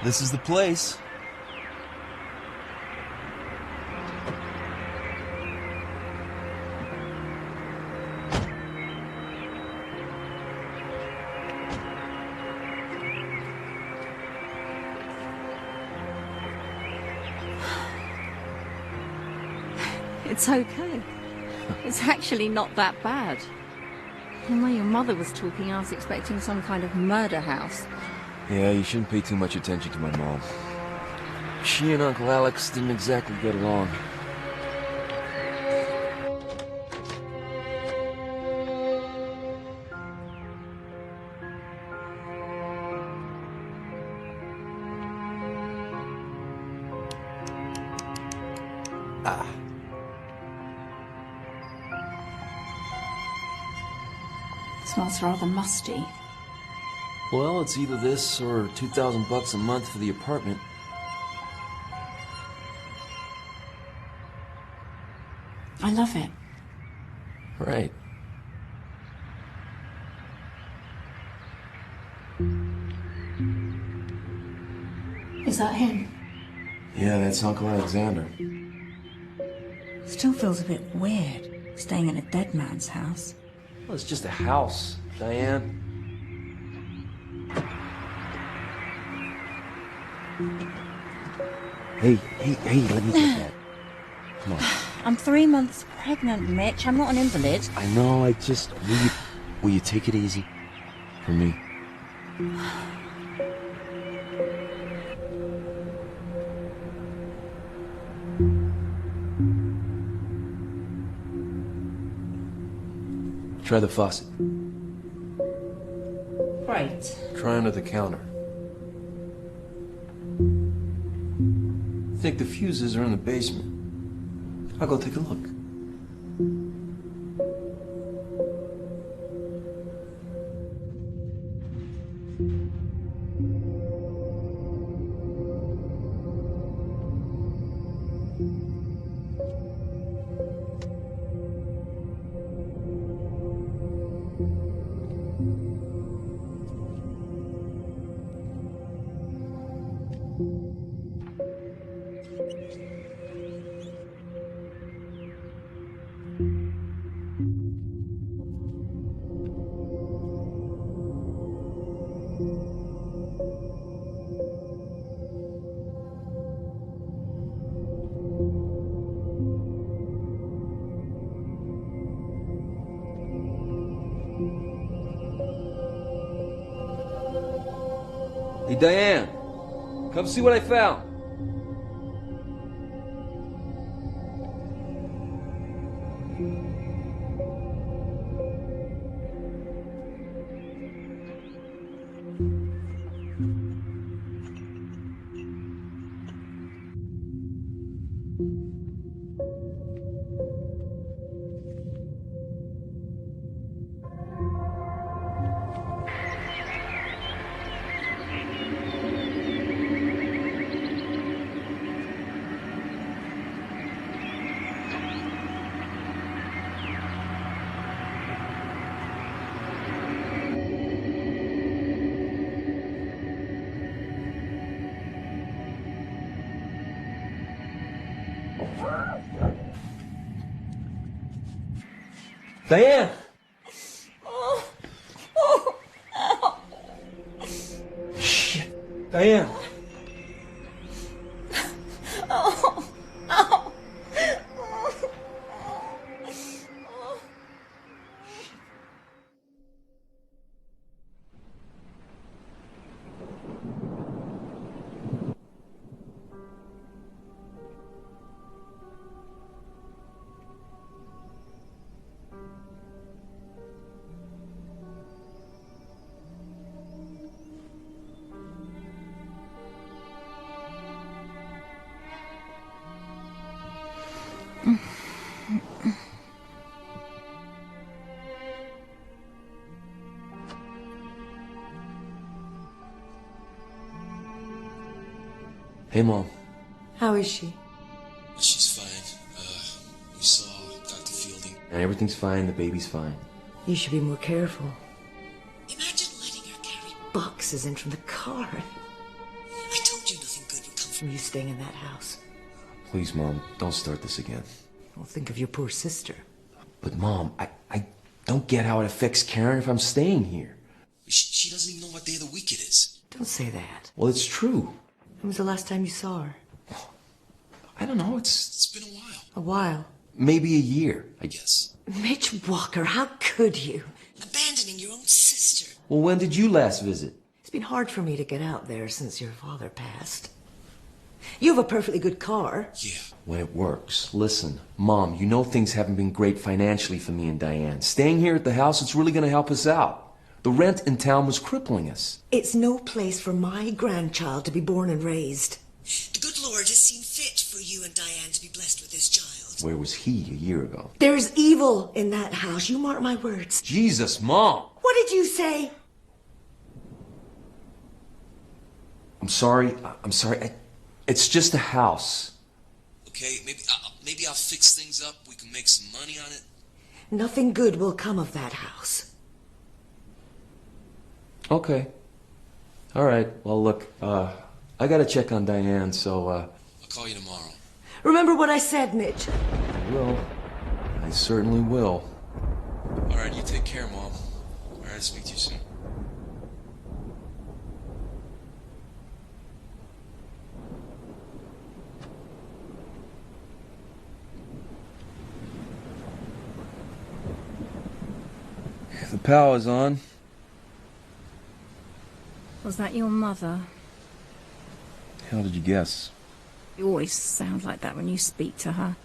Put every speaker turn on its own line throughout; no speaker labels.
This is the place.
It's okay. It's actually not that bad. The way your mother was talking, I was expecting some kind of murder house.
Yeah, you shouldn't pay too much attention to my mom. She and Uncle Alex didn't exactly get along.
Smells rather musty.
Well, it's either this or $2,000 a month for the apartment.
I love it.
Right.
Is that him?
Yeah, that's Uncle Alexander.
Still feels a bit weird, staying in a dead man's house.
Well, it's just a house, Diane.
Hey, let me get that. Come on.
I'm 3 months pregnant, Mitch. I'm not an invalid.
I know, will you take it easy?
For me. Try the faucet.
Great.
Try under the counter. I think the fuses are in the basement. I'll go take a look. Hey, Diane, come see what I found. Diane! Shit. Diane! Hey, Mom.
How is she?
She's fine. We saw Dr. Fielding. And everything's fine, the baby's fine.
You should be more careful. Imagine letting her carry boxes in from the car. I told from you staying in that house.
Please, Mom, don't start this again.
Well, think of your poor sister.
But, Mom, I don't get how it affects Karen if I'm staying here. She doesn't even know what day of the week it is.
Don't say that.
Well, it's true.
When was the last time you saw her?
I don't know. It's been a while.
A while.
Maybe a year, I guess.
Mitch Walker, how could you? Abandoning your own sister.
Well, when did you last visit?
It's been hard for me to get out there since your father passed. You have a perfectly good car.
Yeah, when it works. Listen, Mom, you know things haven't been great financially for me and Diane. Staying here at the house, it's really going to help us out. The rent in town was crippling us.
It's no place for my grandchild to be born and raised.
The good Lord has seen fit for you and Diane to be blessed with this child.
Where was he a year ago?
There's evil in that house. You mark my words.
Jesus, Mom!
What did you say?
I'm sorry. It's just a house.
Okay, maybe I'll fix things up. We can make some money on it.
Nothing good will come of that house.
Okay. All right. Well, look, I gotta check on Diane, so,
I'll call you tomorrow.
Remember what I said, Mitch.
I will. I certainly will.
All right, you take care, Mom. All right, I'll speak to you soon. The power's on.
Was that your mother?
How did you guess?
You always sound like that when you speak to her.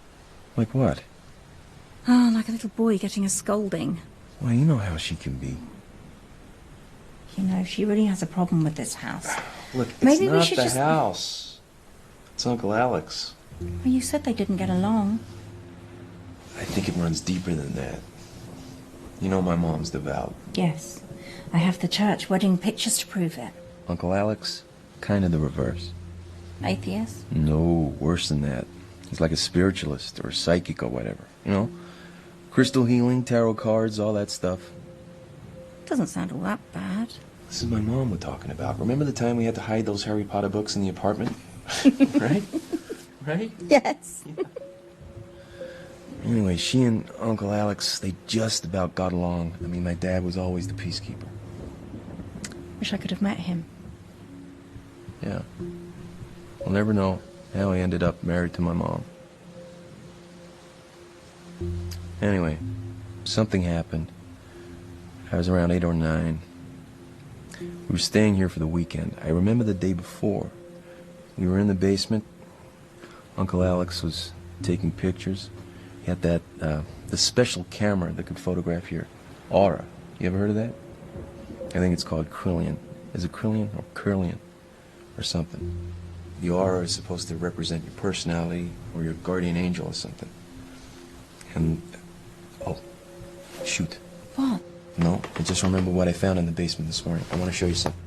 Like what?
Oh, like a little boy getting a scolding.
Well, you know how she can be.
You know, she really has a problem with this house.
Look, it's
Maybe we
not
should
the
just...
house. It's Uncle Alex.
Well, you said they didn't get along.
I think it runs deeper than that. You know my mom's devout.
Yes. I have the church wedding pictures to prove it.
Uncle Alex, kind of the reverse.
Atheist?
No, worse than that. He's like a spiritualist or a psychic or whatever. You know? Crystal healing, tarot cards, all that stuff.
Doesn't sound all that bad.
This is my mom we're talking about. Remember the time we had to hide those Harry Potter books in the apartment? Right? Right?
Yes.
Anyway, she and Uncle Alex, they just about got along. I mean, my dad was always the peacekeeper.
Wish I could have met him.
Yeah. We'll never know how he ended up married to my mom. Anyway, something happened. I was around 8 or 9. We were staying here for the weekend. I remember the day before. We were in the basement. Uncle Alex was taking pictures. He had that, the special camera that could photograph your aura. You ever heard of that? I think it's called Krillian. Is it Krillian or Curlian or something? The aura is supposed to represent your personality or your guardian angel or something. And, oh, shoot.
What?
No, I just remember what I found in the basement this morning. I want to show you something.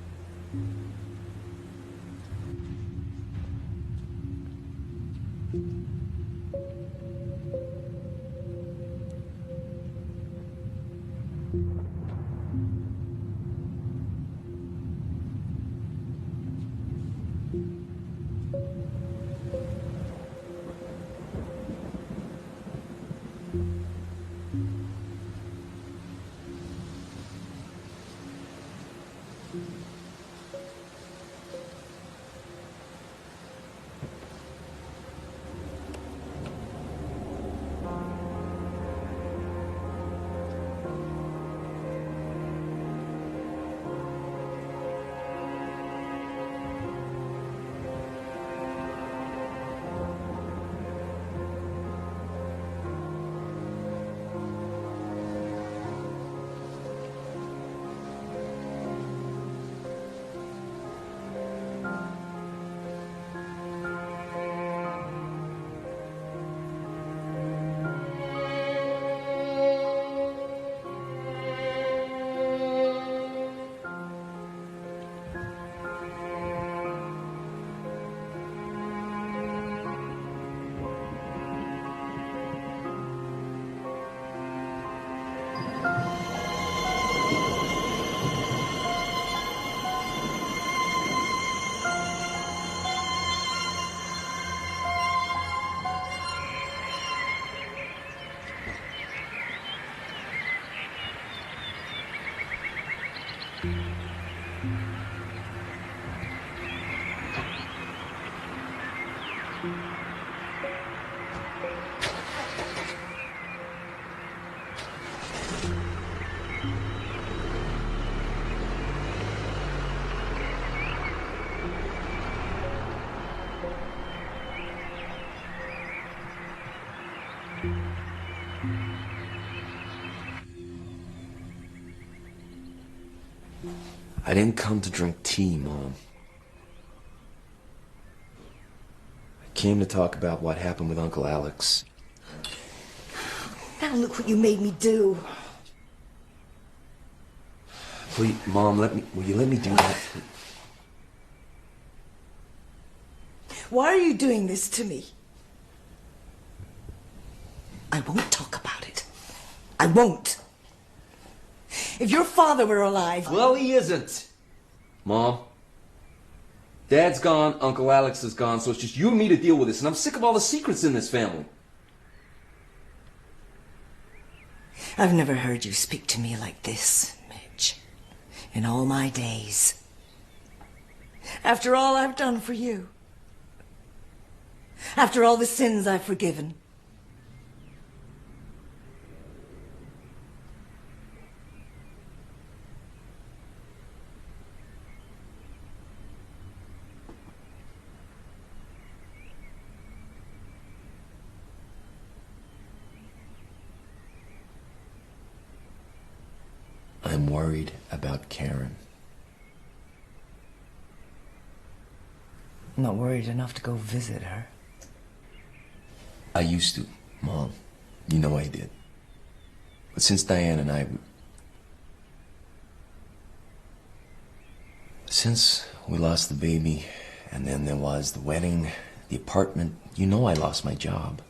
I didn't come to drink tea, Mom. I came to talk about what happened with Uncle Alex.
Now look what you made me do.
Please, Mom, will you let me do that?
Why are you doing this to me? I won't talk about it. I won't. If your father were alive...
Well, he isn't. Mom. Dad's gone, Uncle Alex is gone, so it's just you and me to deal with this, and I'm sick of all the secrets in this family.
I've never heard you speak to me like this, Mitch, in all my days. After all I've done for you. After all the sins I've forgiven.
I'm worried about Karen.
I'm not worried enough to go visit her.
I used to, Mom. You know I did. But since Diane and I... Since we lost the baby, and then there was the wedding, the apartment, you know I lost my job.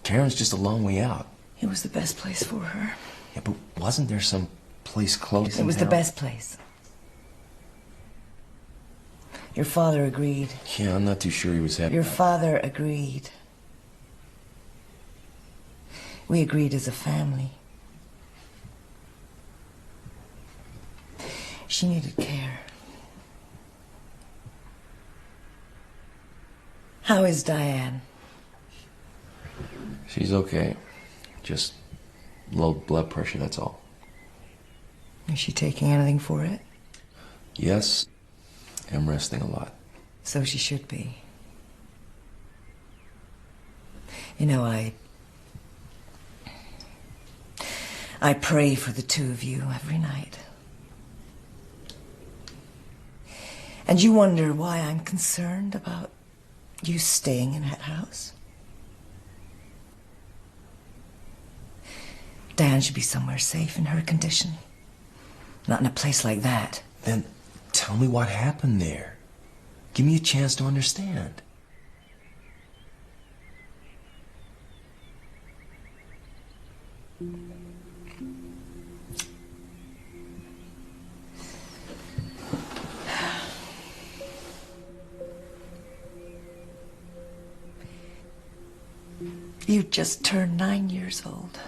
Karen's just a long way out.
It was the best place for her.
Yeah, but wasn't there some place close?
It was the best place. Your father agreed.
Yeah, I'm not too sure he was happy.
Your father agreed. We agreed as a family. She needed care. How is Diane?
She's okay. Just low blood pressure, that's all.
Is she taking anything for it?
Yes, I'm resting a lot.
So she should be. You know, I pray for the two of you every night. And you wonder why I'm concerned about you staying in that house? Diane should be somewhere safe in her condition. Not in a place like that.
Then tell me what happened there. Give me a chance to understand.
You just turned 9 years old.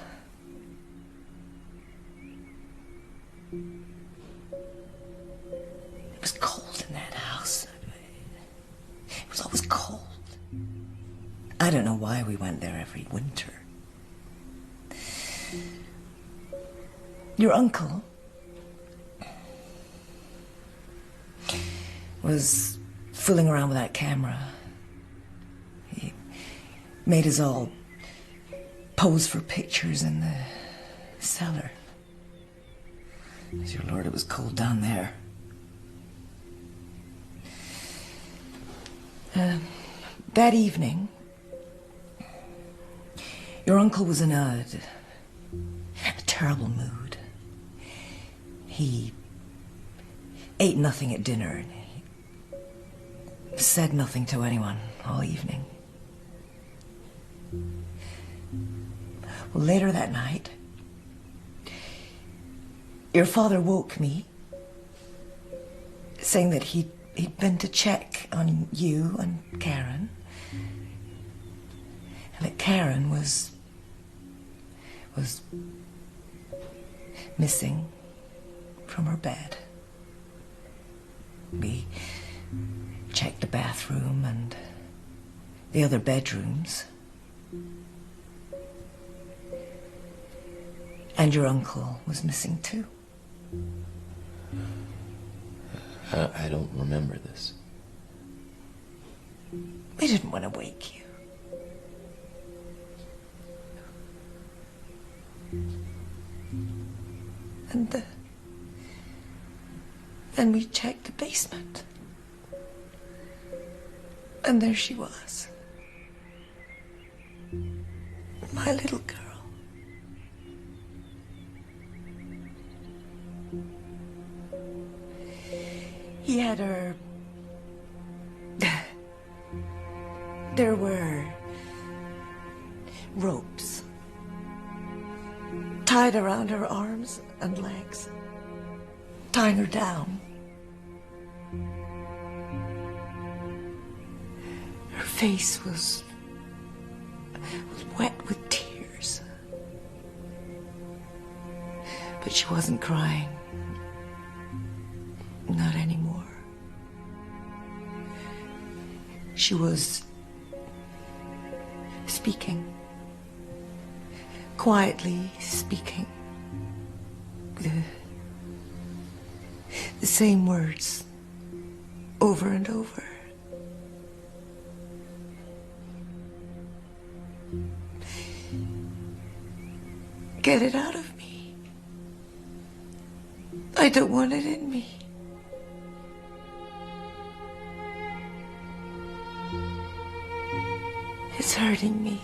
It was cold in that house. It was always cold. I don't know why we went there every winter. Your uncle was fooling around with that camera. He made us all pose for pictures in the cellar. Dear Lord, it was cold down there. That evening, your uncle was in a terrible mood. He ate nothing at dinner and he said nothing to anyone all evening. Well, later that night, your father woke me, saying that he'd been to check on you and Karen, and that Karen was missing from her bed. We checked the bathroom and the other bedrooms. And your uncle was missing too.
I don't remember this.
We didn't want to wake you. And then we checked the basement. And there she was. My little girl. He had her... There were ropes tied around her arms and legs, tying her down. Her face was wet with tears. But she wasn't crying. Not anymore. She was speaking. Quietly speaking. The same words over and over. Get it out of me. I don't want it in me. It's hurting me.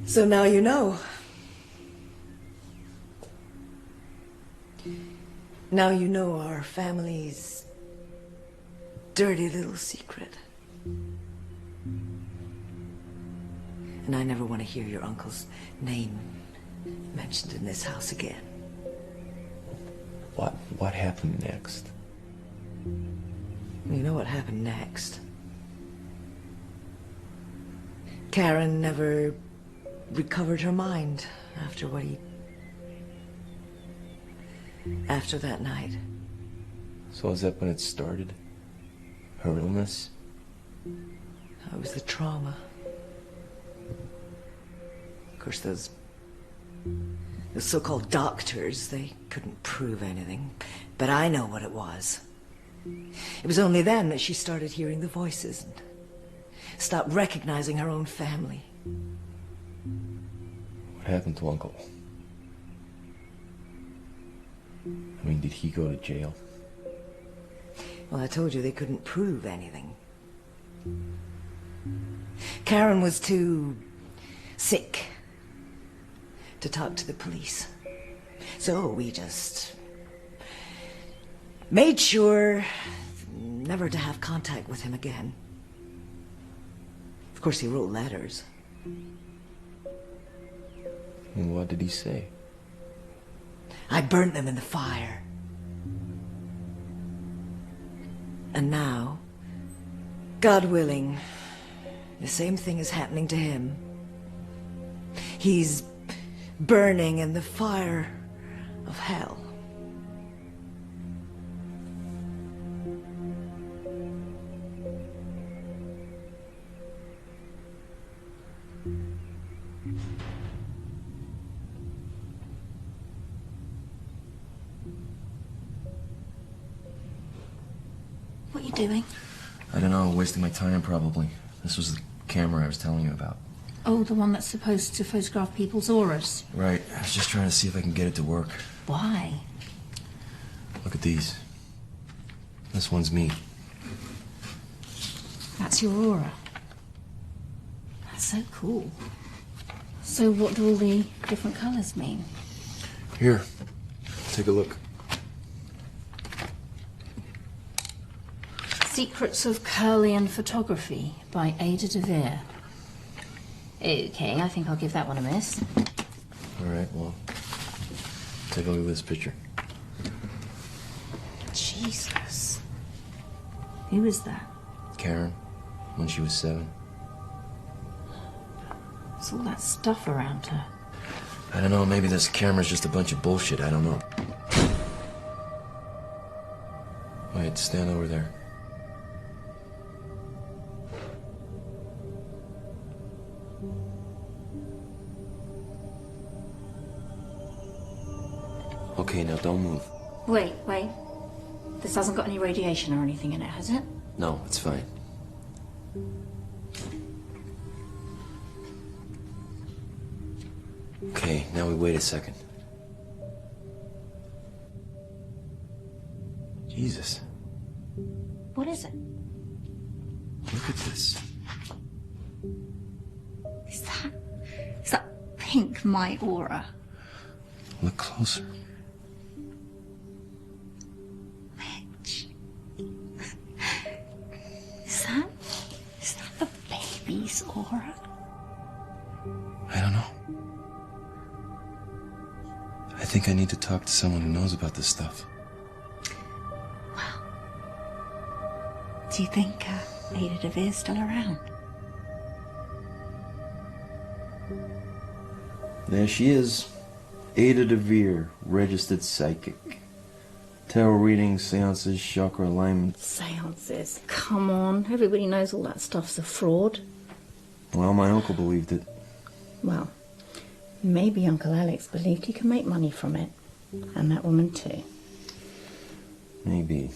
So now you know. Now you know our family's dirty little secret. And I never want to hear your uncle's name mentioned in this house again.
What happened next?
You know what happened next? Karen never recovered her mind after after that night.
So is that when it started? Her illness?
It was the trauma. Of course, those so-called doctors, they couldn't prove anything. But I know what it was. It was only then that she started hearing the voices and stopped recognizing her own family.
What happened to Uncle? I mean, did he go to jail?
Well, I told you they couldn't prove anything. Karen was too sick to talk to the police. So we just made sure never to have contact with him again. Of course, he wrote letters.
And what did he say?
I burnt them in the fire. And now, God willing, the same thing is happening to him. He's burning in the fire of hell.
What are you doing?
I don't know, wasting my time probably. This was the camera I was telling you about.
Oh, the one that's supposed to photograph people's auras.
Right, I was just trying to see if I can get it to work.
Why?
Look at these. This one's me.
That's your aura. That's so cool. So what do all the different colours mean?
Here, take a look.
Secrets of Curlian Photography by Ada de Vere. Okay, I think I'll give that one a miss.
All right, well, take a look at this picture.
Jesus. Who was that?
Karen, when she was 7.
What's all that stuff around her?
I don't know, maybe this camera's just a bunch of bullshit, I don't know. Wait, stand over there. Okay, now don't move.
Wait. This hasn't got any radiation or anything in it, has it?
No, it's fine. Okay, now we wait a second. Jesus.
What is it?
Look at this.
Is that pink my aura?
Look closer.
Mitch. Is that the baby's aura?
I don't know. I think I need to talk to someone who knows about this stuff.
Well, do you think Ada DeVere's still around?
There she is. Ada DeVere, registered psychic. Tarot readings, seances, chakra alignment.
Seances. Come on. Everybody knows all that stuff's a fraud.
Well, my uncle believed it.
Well, maybe Uncle Alex believed he could make money from it. And that woman too.
Maybe.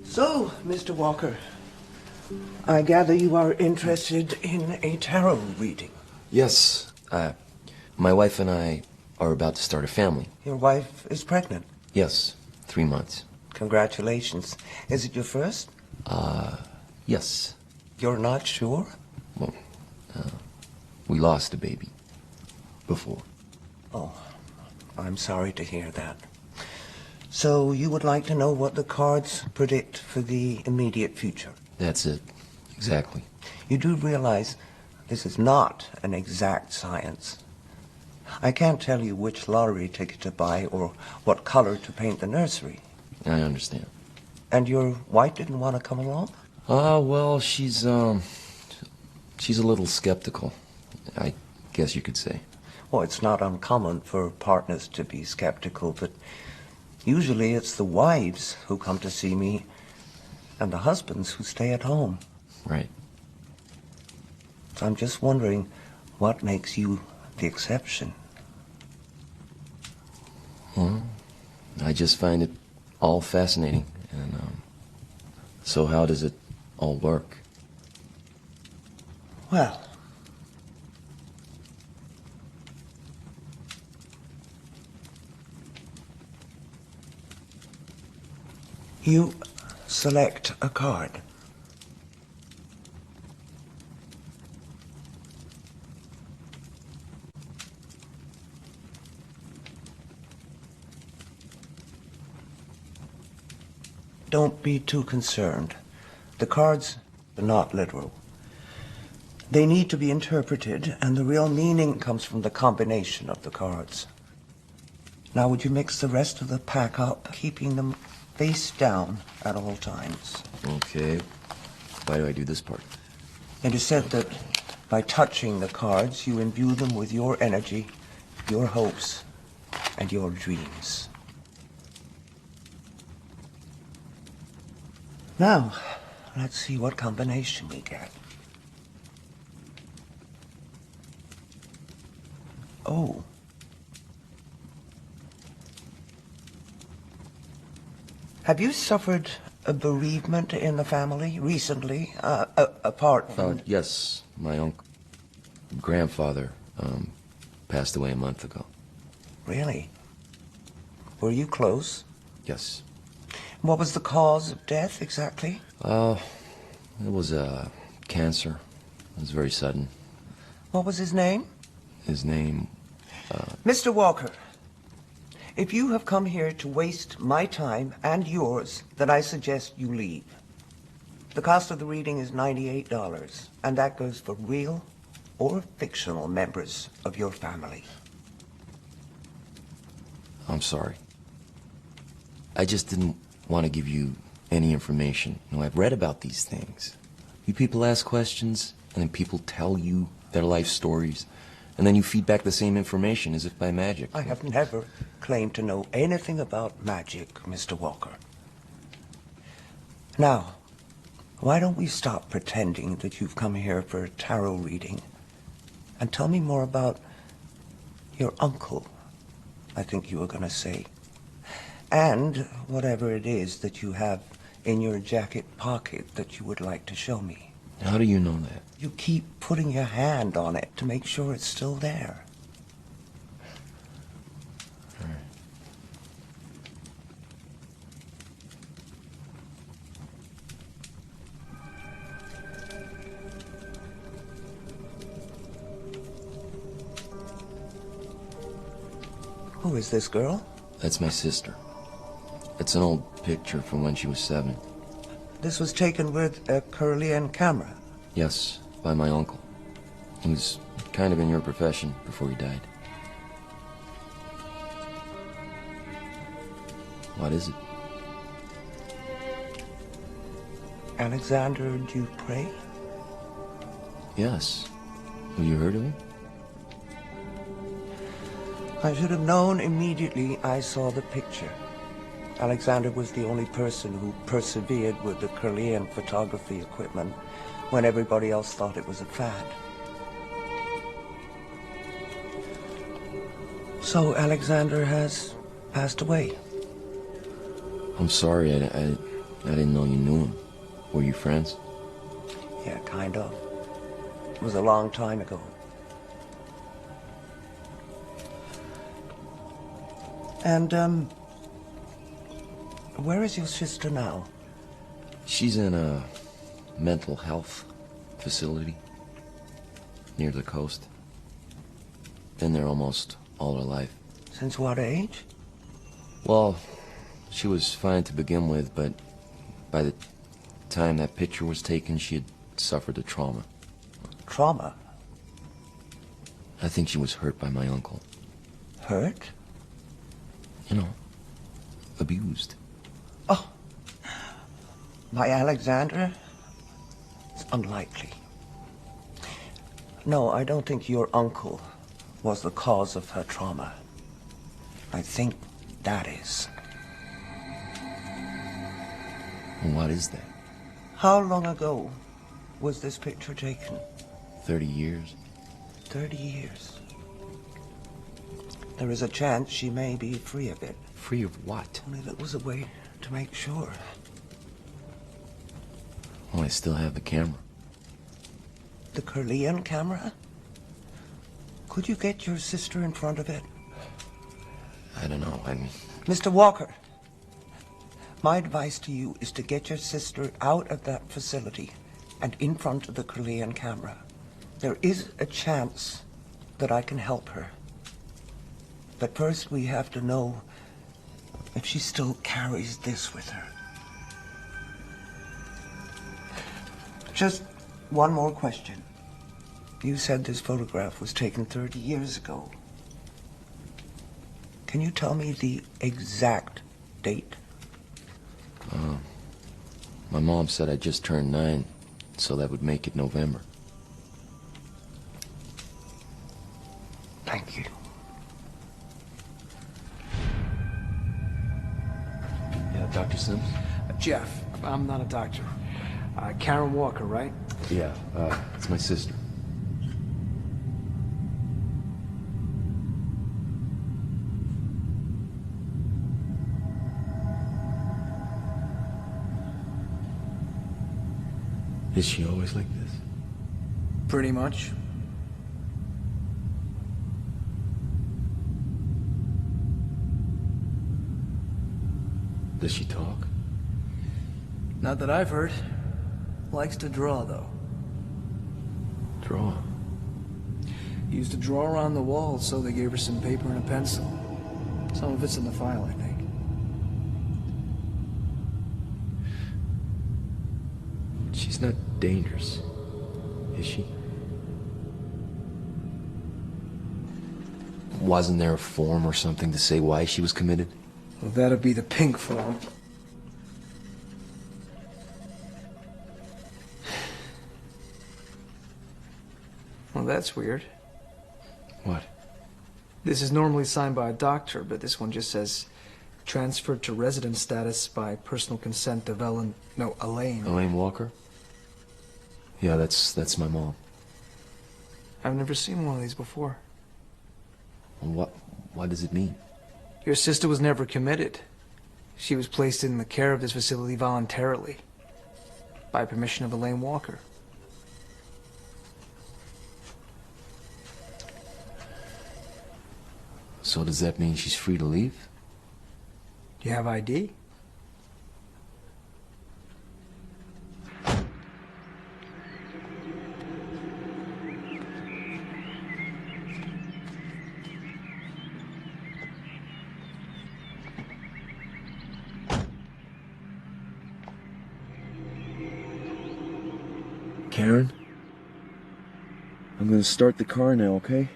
So, Mr. Walker, I gather you are interested in a tarot reading.
Yes, my wife and I are about to start a family.
Your wife is pregnant.
Yes, 3 months.
Congratulations. Is it your first?
Yes.
You're not sure?
Well, we lost a baby. Before.
Oh, I'm sorry to hear that. So you would like to know what the cards predict for the immediate future?
That's it. Exactly.
You do realize this is not an exact science. I can't tell you which lottery ticket to buy or what color to paint the nursery.
I understand.
And your wife didn't want to come along?
Well, she's a little skeptical, I guess you could say.
Well, it's not uncommon for partners to be skeptical, but usually it's the wives who come to see me and the husbands who stay at home.
Right.
So I'm just wondering what makes you the exception.
Well, I just find it all fascinating. And so how does it all work?
Well, you select a card. Don't be too concerned. The cards are not literal. They need to be interpreted, and the real meaning comes from the combination of the cards. Now, would you mix the rest of the pack up, keeping them face down at all times?
Okay. Why do I do this part?
It is said that by touching the cards, you imbue them with your energy, your hopes, and your dreams. Now, let's see what combination we get. Oh. Have you suffered a bereavement in the family recently, apart from...
Yes, my grandfather passed away a month ago.
Really? Were you close?
Yes.
What was the cause of death exactly?
It was cancer. It was very sudden.
What was his name?
His name...
Mr. Walker, if you have come here to waste my time and yours, then I suggest you leave. The cost of the reading is $98, and that goes for real or fictional members of your family.
I'm sorry. I just didn't want to give you any information. You know, I've read about these things. You people ask questions, and then people tell you their life stories, and then you feed back the same information as if by magic.
I have never claimed to know anything about magic, Mr. Walker. Now, why don't we stop pretending that you've come here for a tarot reading and tell me more about your uncle, I think you were going to say, and whatever it is that you have in your jacket pocket that you would like to show me.
How do you know that?
You keep putting your hand on it to make sure it's still there.
All right.
Who is this girl?
That's my sister. It's an old picture from when she was 7.
This was taken with a Kirlian camera.
Yes, by my uncle. He was kind of in your profession before he died. What is it?
Alexander Dupre?
Yes. Have you heard of him?
I should have known immediately I saw the picture. Alexander was the only person who persevered with the Kirlian photography equipment when everybody else thought it was a fad. So Alexander has passed away.
I'm sorry, I didn't know you knew him. Were you friends?
Yeah, kind of. It was a long time ago. And, where is your sister now?
She's in a mental health facility near the coast. Been there almost all her life.
Since what age?
Well, she was fine to begin with, but by the time that picture was taken, she had suffered a trauma.
Trauma?
I think she was hurt by my uncle.
Hurt?
You know, abused.
Oh, by Alexander? It's unlikely. No, I don't think your uncle was the cause of her trauma. I think that is.
And what is that?
How long ago was this picture taken?
30 years?
30 years. There is a chance she may be free of it.
Free of what?
Only there was a way to make sure.
Well, I still have the camera.
The Kirlian camera? Could you get your sister in front of it?
I don't know,
Mr. Walker, my advice to you is to get your sister out of that facility and in front of the Kirlian camera. There is a chance that I can help her. But first we have to know if she still carries this with her. Just one more question. You said this photograph was taken 30 years ago. Can you tell me the exact date?
My mom said I just turned 9, so that would make it November.
Thank you.
Yeah, Dr. Sims?
Jeff, I'm not a doctor. Karen Walker, right?
Yeah, it's my sister. Is she always like this?
Pretty much.
Does she talk?
Not that I've heard. Likes to draw, though.
Draw?
Used to draw around the walls, so they gave her some paper and a pencil. Some of it's in the file, I think.
She's not dangerous, is she? Wasn't there a form or something to say why she was committed?
Well, that'd be the pink form. Well, that's weird.
What?
This is normally signed by a doctor, but this one just says transferred to resident status by personal consent of Elaine.
Elaine Walker? Yeah, that's my mom.
I've never seen one of these before.
What does it mean?
Your sister was never committed. She was placed in the care of this facility voluntarily, by permission of Elaine Walker.
So does that mean she's free to leave?
Do you have ID?
Karen? I'm gonna start the car now, okay?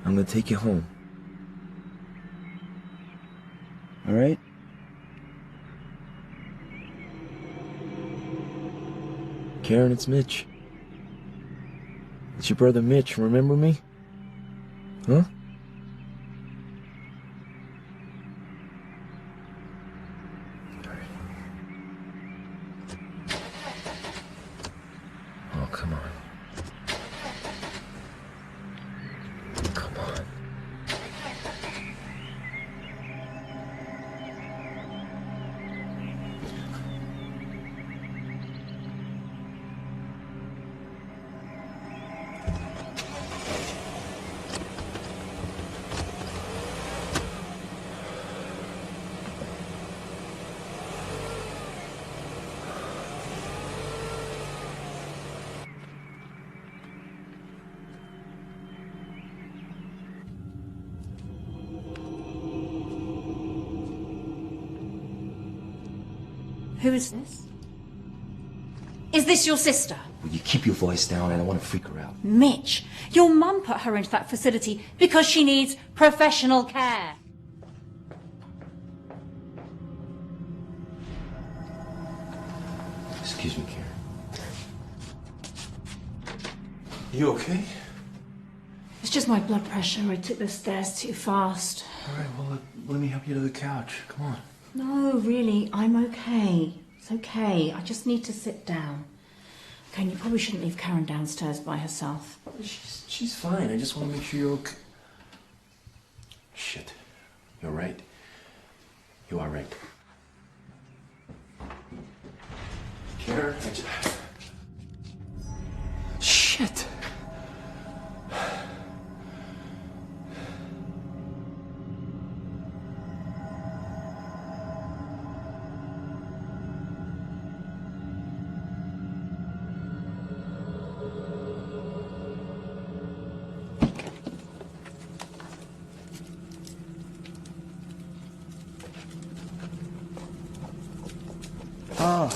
I'm gonna take you home. All right? Karen, it's Mitch. It's your brother Mitch, remember me? Huh? Oh, come on. Come on.
Who is this? Is this your sister?
Will you keep your voice down? I don't want to freak her out.
Mitch, your mum put her into that facility because she needs professional care.
Excuse me, Karen.
You okay?
It's just my blood pressure. I took the stairs too fast.
All right, well, let me help you to the couch. Come on.
No, really, I'm okay. It's okay. I just need to sit down. Okay, and you probably shouldn't leave Karen downstairs by herself.
She's fine. I just want to make sure you're okay. Shit. You're right. You are right. Karen, Shit.
Ah,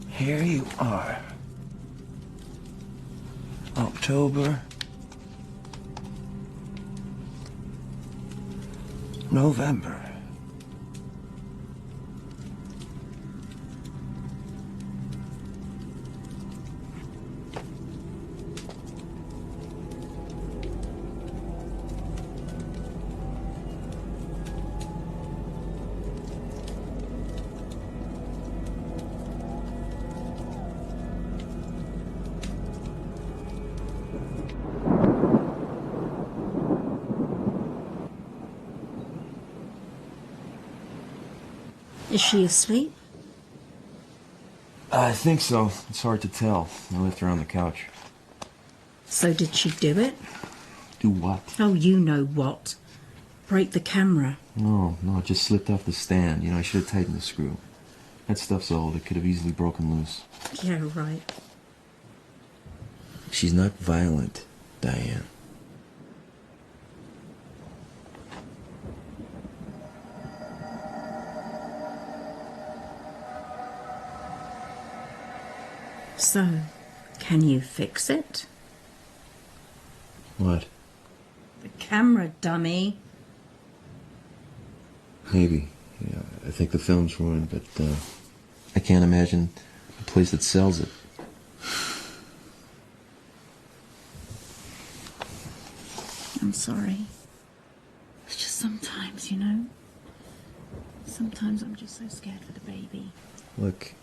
here you are. October, November.
Is she asleep?
I think so. It's hard to tell. I left her on the couch.
So did she do it?
Do what?
Oh, you know what. Break the camera.
No, it just slipped off the stand. You know, I should have tightened the screw. That stuff's old. It could have easily broken loose.
Yeah, right.
She's not violent, Diane.
So, can you fix it?
What?
The camera, dummy.
Maybe. Yeah, I think the film's ruined, but I can't imagine a place that sells it.
I'm sorry. It's just sometimes, you know. Sometimes I'm just so scared for the baby.
Look,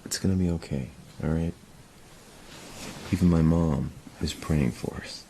it's gonna be okay, all right? Even my mom is praying for us.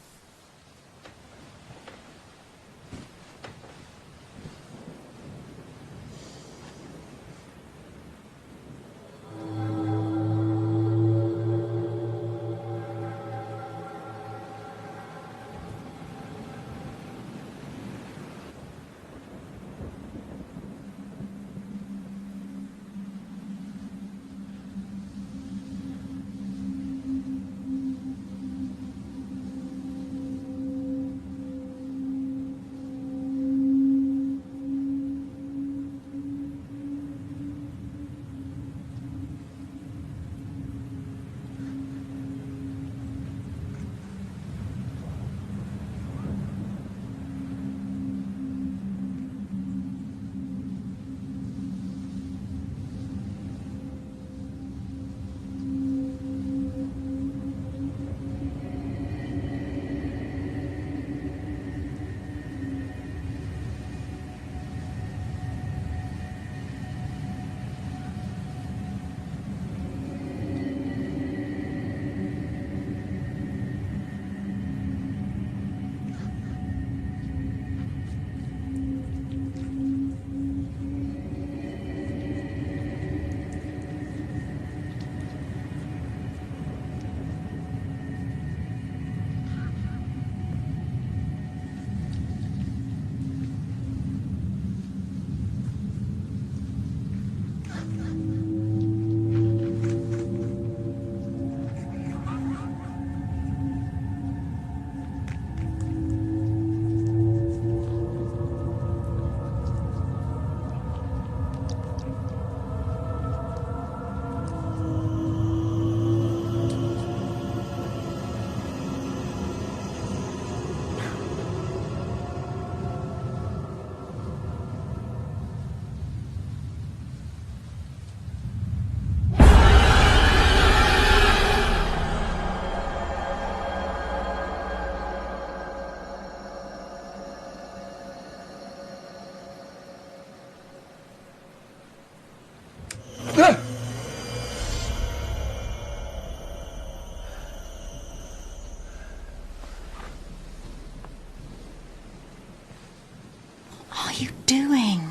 What are you doing?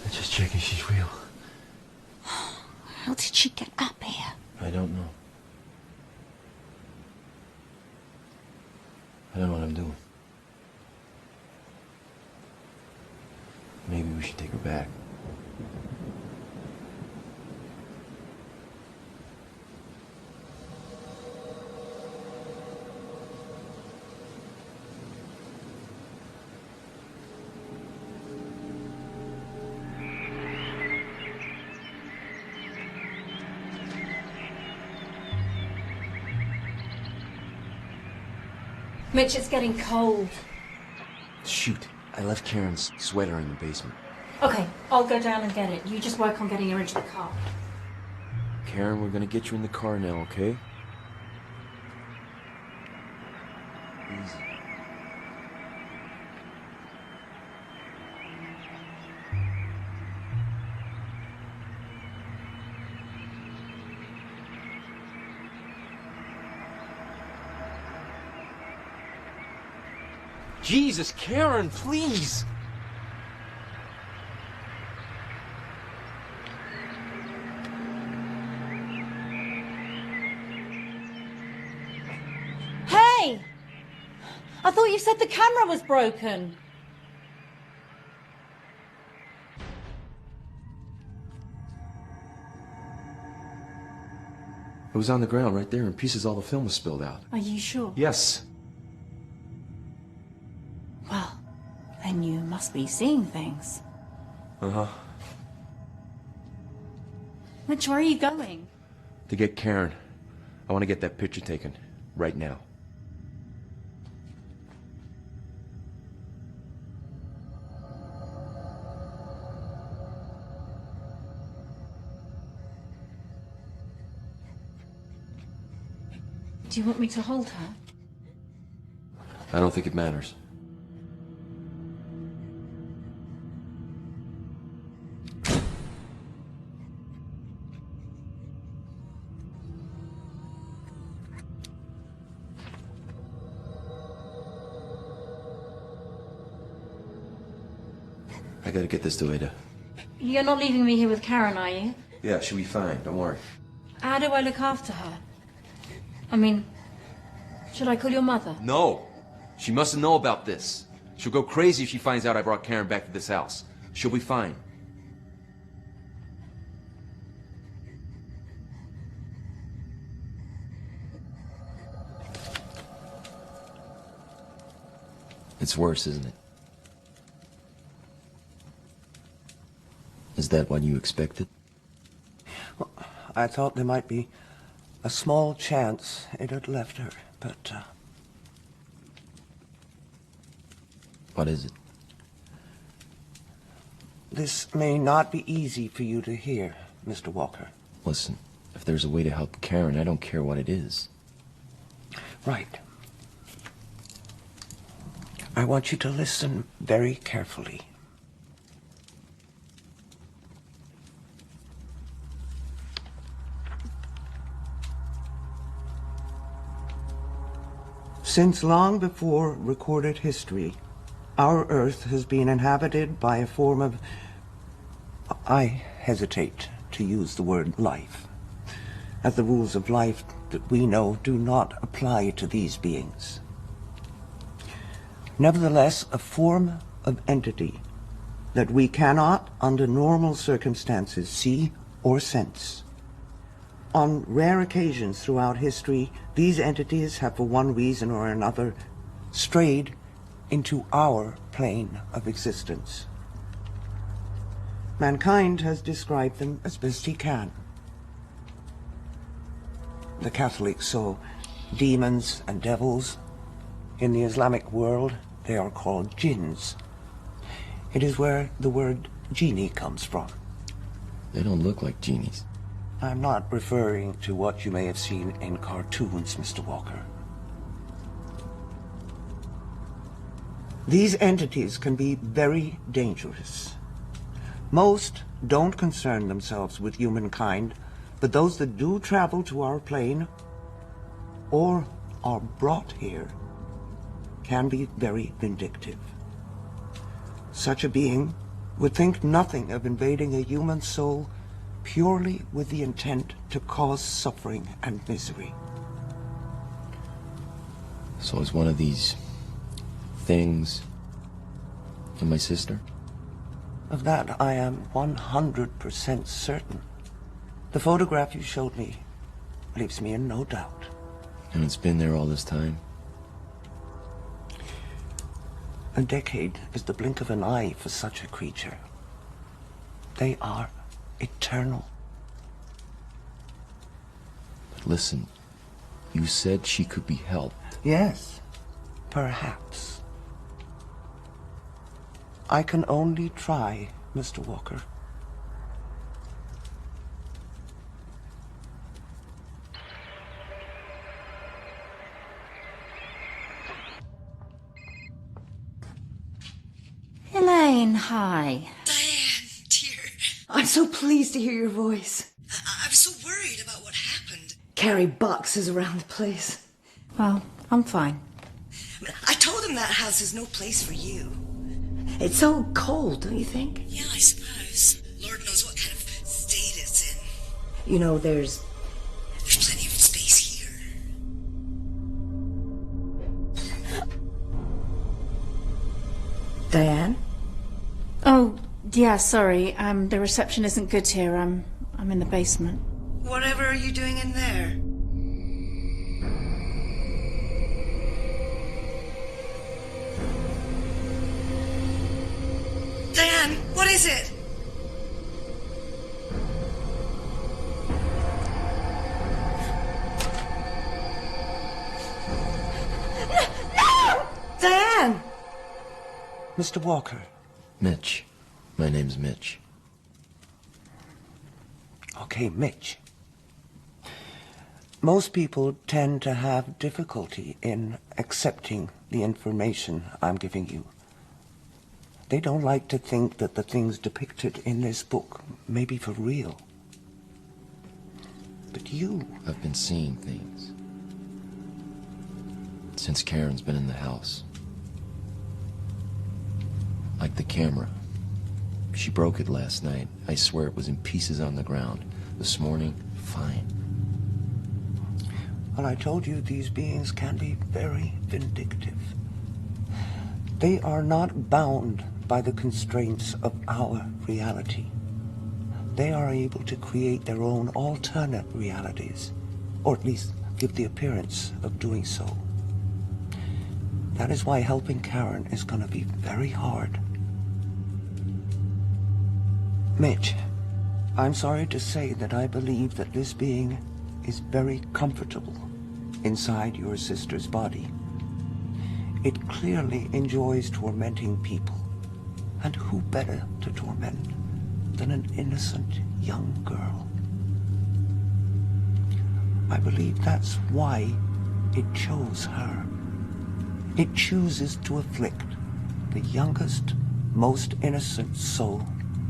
I'm just checking she's real.
How did she get up here?
I don't know. I don't know what I'm doing. Maybe we should take her back.
Mitch, it's getting cold.
Shoot, I left Karen's sweater in the basement.
Okay, I'll go down and get it. You just work on getting her into the car.
Karen, we're gonna get you in the car now, okay? Easy. Jesus, Karen, please!
Hey! I thought you said the camera was broken.
It was on the ground right there in pieces. All the film was spilled out.
Are you sure?
Yes.
Well, then you must be seeing things.
Uh-huh.
Mitch, where are you going?
To get Karen. I want to get that picture taken. Right now.
Do you want me to hold her?
I don't think it matters. I gotta get this to Ada.
You're not leaving me here with Karen, are you?
Yeah, she'll be fine. Don't worry.
How do I look after her? I mean, should I call your mother?
No! She mustn't know about this. She'll go crazy if she finds out I brought Karen back to this house. She'll be fine. It's worse, isn't it? Is that what you expected?
Well, I thought there might be a small chance it had left her, but...
What is it?
This may not be easy for you to hear, Mr. Walker.
Listen, if there's a way to help Karen, I don't care what it is.
Right. I want you to listen very carefully. Since long before recorded history, our Earth has been inhabited by a form of... I hesitate to use the word life, as the rules of life that we know do not apply to these beings. Nevertheless, a form of entity that we cannot, under normal circumstances, see or sense. On rare occasions throughout history, these entities have, for one reason or another, strayed into our plane of existence. Mankind has described them as best he can. The Catholics saw demons and devils. In the Islamic world, they are called jinns. It is where the word genie comes from.
They don't look like genies.
I'm not referring to what you may have seen in cartoons, Mr. Walker. These entities can be very dangerous. Most don't concern themselves with humankind, but those that do travel to our plane or are brought here can be very vindictive. Such a being would think nothing of invading a human soul purely with the intent to cause suffering and misery.
So is one of these things and my sister?
Of that I am 100% certain. The photograph you showed me leaves me in no doubt.
And it's been there all this time?
A decade is the blink of an eye for such a creature. They are eternal.
But listen, you said she could be helped.
Yes, perhaps. I can only try, Mr. Walker.
Elaine, hi.
Diane, dear.
I'm so pleased to hear your voice.
I'm so worried about what happened.
Carry boxes around the place.
Well, I'm fine.
I told him that house is no place for you.
It's so cold, don't you think?
Yeah, I suppose. Lord knows what kind of state it's in.
You know, there's
plenty of space here.
Diane?
Oh, yeah, sorry. The reception isn't good here. I'm in the basement.
Whatever are you doing in there? Diane, what is it?
Mr. Walker.
Mitch. My name's Mitch.
Okay, Mitch. Most people tend to have difficulty in accepting the information I'm giving you. They don't like to think that the things depicted in this book may be for real. But you...
I've been seeing things. Since Karen's been in the house. Like the camera. She broke it last night. I swear it was in pieces on the ground. This morning, fine.
Well, I told you these beings can be very vindictive. They are not bound by the constraints of our reality. They are able to create their own alternate realities, or at least give the appearance of doing so. That is why helping Karen is going to be very hard. Mitch, I'm sorry to say that I believe that this being is very comfortable inside your sister's body. It clearly enjoys tormenting people. And who better to torment than an innocent young girl? I believe that's why it chose her. It chooses to afflict the youngest, most innocent soul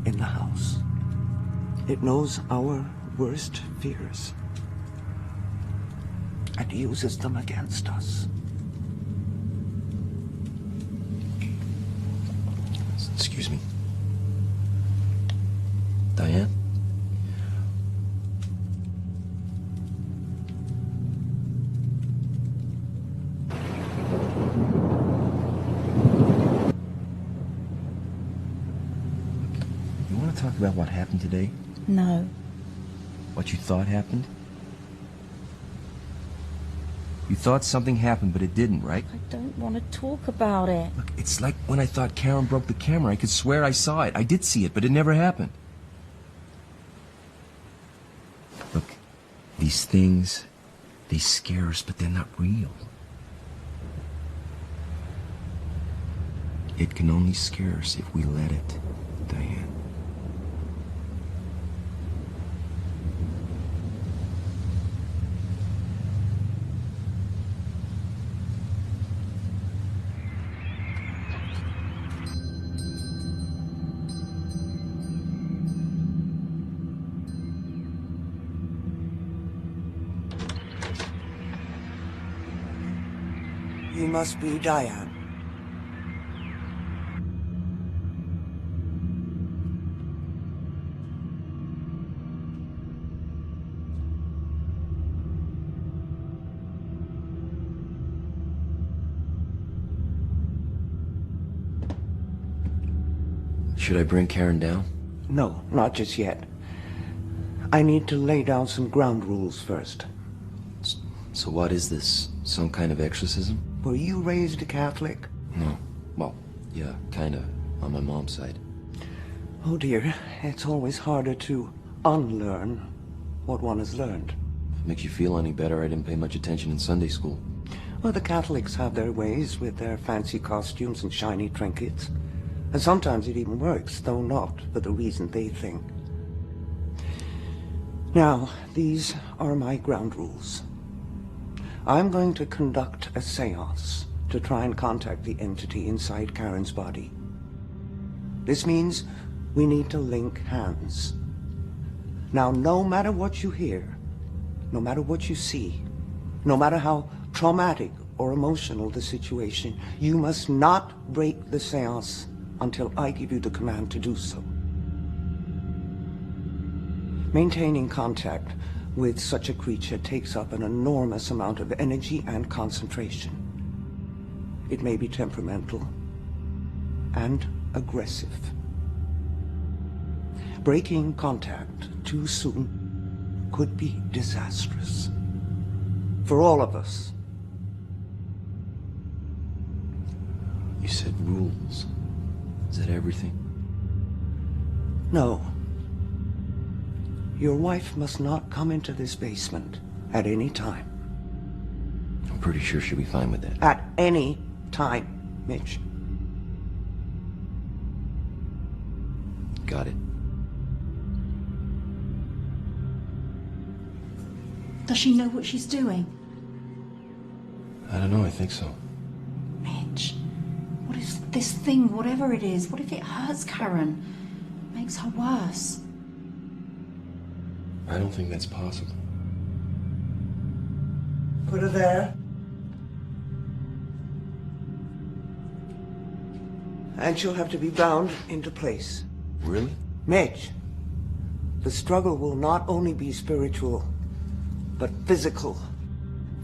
in the house. It knows our worst fears and uses them against us.
Excuse me. Diane? You want to talk about what happened today?
No.
What you thought happened? You thought something happened, but it didn't, right?
I don't want to talk about it.
Look, it's like when I thought Karen broke the camera. I could swear I saw it. I did see it, but it never happened. Look, these things, they scare us, but they're not real. It can only scare us if we let it, Diane.
You must be Diane.
Should I bring Karen down?
No, not just yet. I need to lay down some ground rules first.
So what is this? Some kind of exorcism?
Were you raised a Catholic?
No. Well, yeah, kinda, on my mom's side.
Oh dear, it's always harder to unlearn what one has learned.
If it makes you feel any better, I didn't pay much attention in Sunday school.
Well, the Catholics have their ways with their fancy costumes and shiny trinkets. And sometimes it even works, though not for the reason they think. Now, these are my ground rules. I'm going to conduct a seance to try and contact the entity inside Karen's body. This means we need to link hands. Now, no matter what you hear, no matter what you see, no matter how traumatic or emotional the situation, you must not break the seance until I give you the command to do so. Maintaining contact with such a creature takes up an enormous amount of energy and concentration. It may be temperamental and aggressive. Breaking contact too soon could be disastrous for all of us.
You said rules. Is that everything?
No. Your wife must not come into this basement at any time.
I'm pretty sure she'll be fine with that.
At any time, Mitch.
Got it.
Does she know what she's doing?
I don't know, I think so.
Mitch, what if this thing, whatever it is, what if it hurts Karen? Makes her worse?
I don't think that's possible.
Put her there. And she'll have to be bound into place.
Really?
Mitch, the struggle will not only be spiritual, but physical.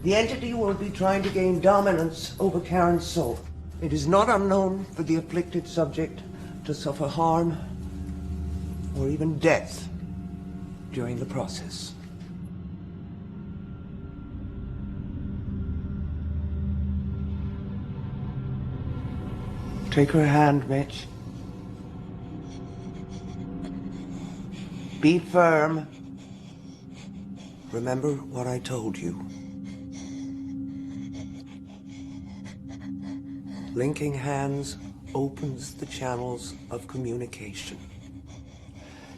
The entity will be trying to gain dominance over Karen's soul. It is not unknown for the afflicted subject to suffer harm or even death during the process. Take her hand, Mitch. Be firm. Remember what I told you. Linking hands opens the channels of communication.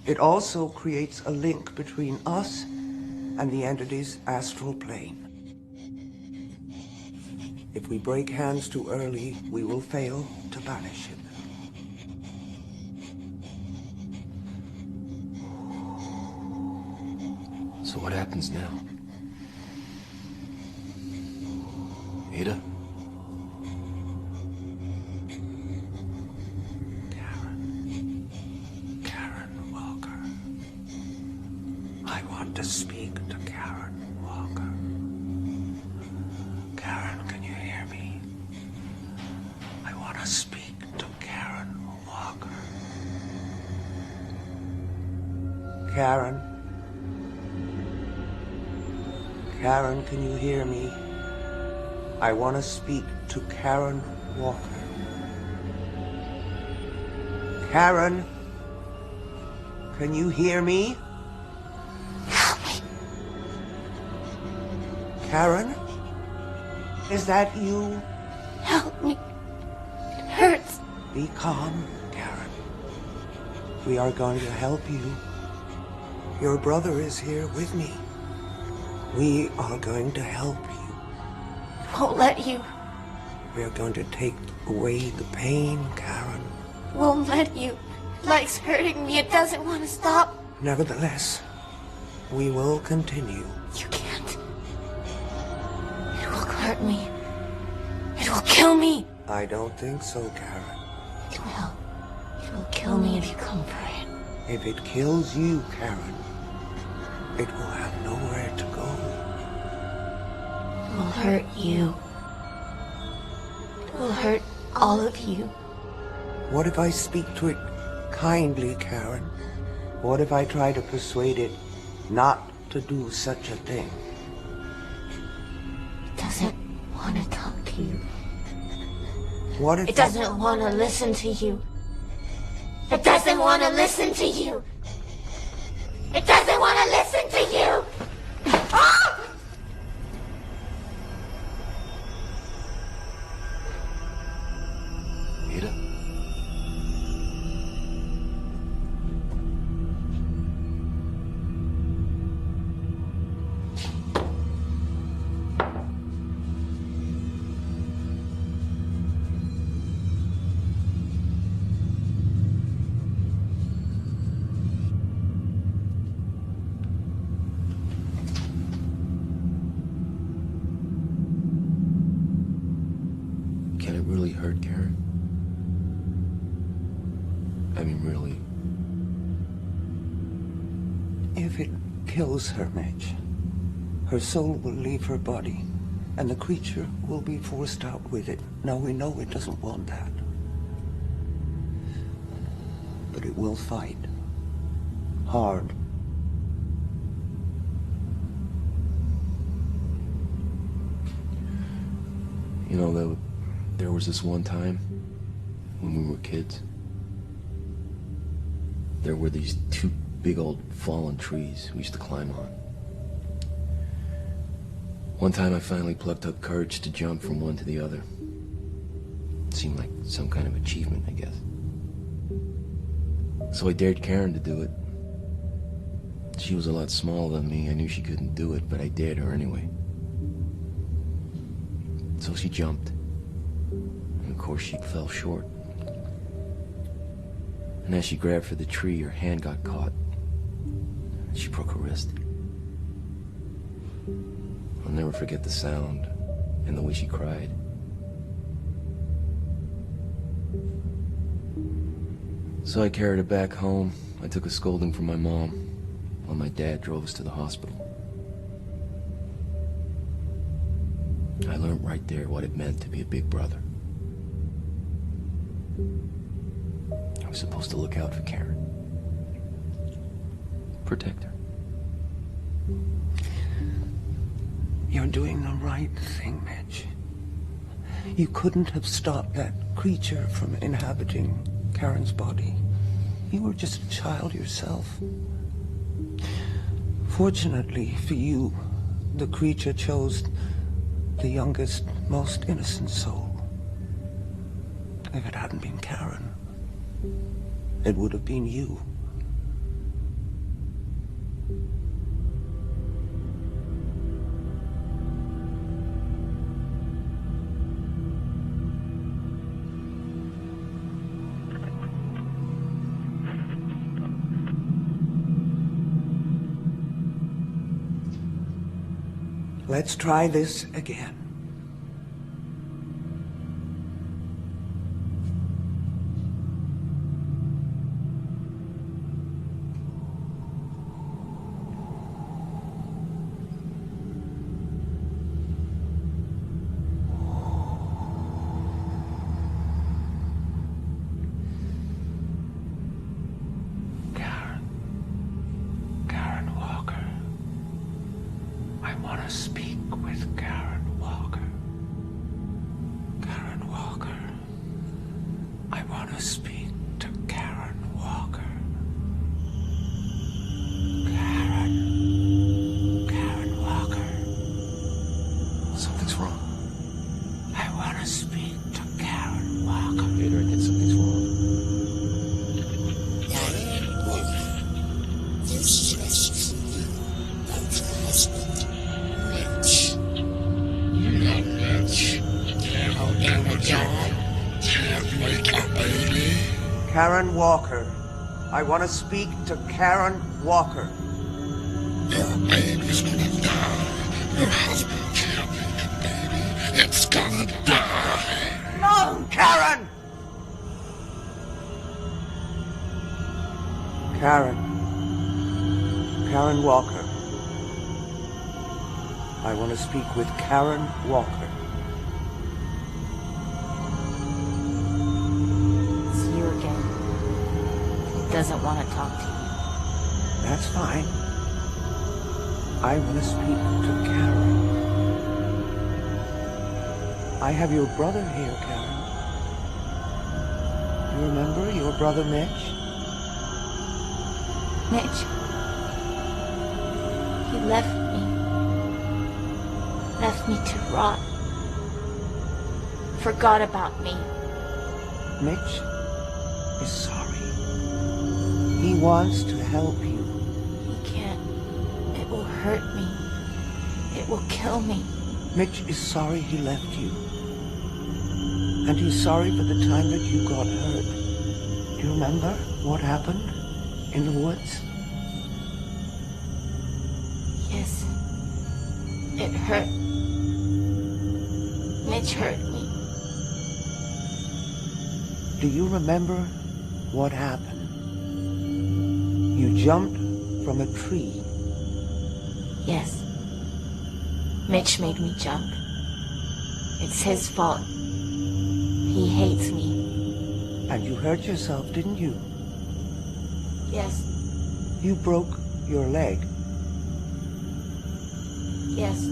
It also creates a link between us and the entity's astral plane. If we break hands too early, we will fail to banish it.
So what happens now? Ada?
Karen Walker. I want to speak to Karen Walker. Karen, can you hear me? I want to speak to Karen Walker. Karen? Karen, can you hear me? I want to speak to Karen Walker. Karen? Can you hear me? Karen? Is that you?
Help me. It hurts.
Be calm, Karen. We are going to help you. Your brother is here with me. We are going to help you.
I won't let you.
We are going to take away the pain, Karen.
Won't let you. Like's hurting me. It doesn't want to stop.
Nevertheless, we will continue.
You can't. It will hurt me. It will kill me.
I don't think so, Karen.
It will. It will kill me if you come for it.
If it kills you, Karen, it will have nowhere to go.
It will hurt you. It will hurt all of you.
What if I speak to it kindly, Karen? What if I try to persuade it not to do such a thing?
It doesn't want to talk to you.
What if
It doesn't want to listen to you. It doesn't want to listen to you. It doesn't want to listen to you. Ah!
Ada? Can it really hurt Karen? I mean, really?
If it kills her, Mitch, her soul will leave her body, and the creature will be forced out with it. Now, we know it doesn't want that. But it will fight. Hard.
You know, there was this one time when we were kids. There were these two big old fallen trees we used to climb on. One time I finally plucked up courage to jump from one to the other. It seemed like some kind of achievement, I guess. So I dared Karen to do it. She was a lot smaller than me. I knew she couldn't do it, but I dared her anyway. So she jumped. And of course she fell short. And as she grabbed for the tree, her hand got caught. She broke her wrist. I'll never forget the sound and the way she cried. So I carried her back home. I took a scolding from my mom while my dad drove us to the hospital. I learned right there what it meant to be a big brother. I was supposed to look out for Karen. Protect her.
You're doing the right thing, Mitch. You couldn't have stopped that creature from inhabiting Karen's body. You were just a child yourself. Fortunately for you, the creature chose the youngest, most innocent soul. If it hadn't been Karen, it would have been you. Let's try this again. Karen Walker. I want to speak with Karen Walker. Karen Walker. I want to speak to Karen Walker. Karen Walker.
Something's wrong.
I want to speak to Karen Walker.
Vader, I think something's wrong.
Karen Walker. This is truly about your husband, Mitch. Not Mitch. Can't get a job. Can't make a baby.
Karen Walker. I want to speak to Karen Walker.
Your baby's gonna die. Your husband can't make a baby. It's gonna die.
No, Karen! Karen Walker. I want to speak with Karen Walker.
It's you again. He doesn't want to talk to you.
That's fine. I want to speak to Karen. I have your brother here, Karen. You remember your brother Mitch?
Mitch. He left me. Left me to rot. Forgot about me.
Mitch is sorry. He wants to help you.
He can't. It will hurt me. It will kill me.
Mitch is sorry he left you. And he's sorry for the time that you got hurt. Do you remember what happened in the woods?
Yes. It hurt. Mitch hurt me.
Do you remember what happened? You jumped from a tree.
Yes. Mitch made me jump. It's his fault. He hates me.
And you hurt yourself, didn't you?
Yes.
You broke your leg.
Yes.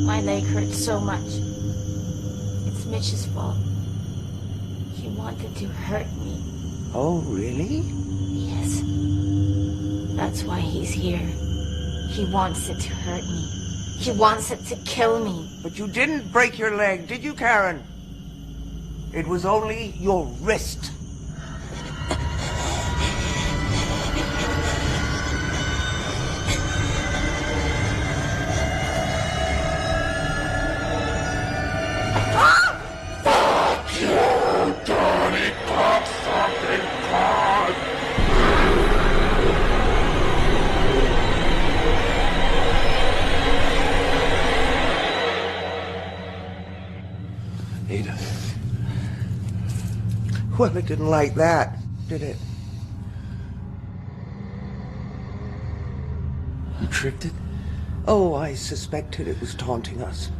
My leg hurts so much. It's Mitch's fault. He wanted to hurt me.
Oh, really?
Yes. That's why he's here. He wants it to hurt me. He wants it to kill me.
But you didn't break your leg, did you, Karen? It was only your wrist. Well, it didn't like that, did it?
You tricked it?
Oh, I suspected it was taunting us.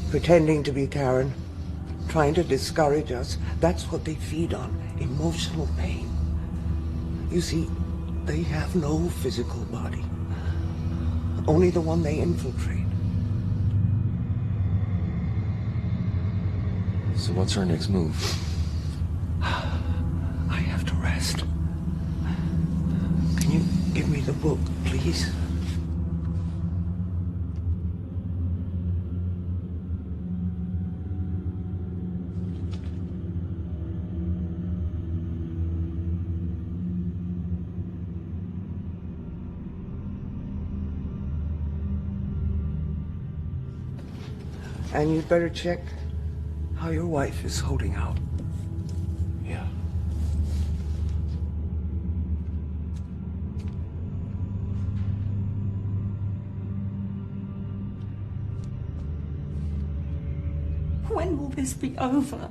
Pretending to be Karen. Trying to discourage us. That's what they feed on. Emotional pain. You see, they have no physical body. Only the one they infiltrate.
So what's our next move?
I have to rest. Can you give me the book, please? And you'd better check how your wife is holding out.
Yeah.
When will this be over?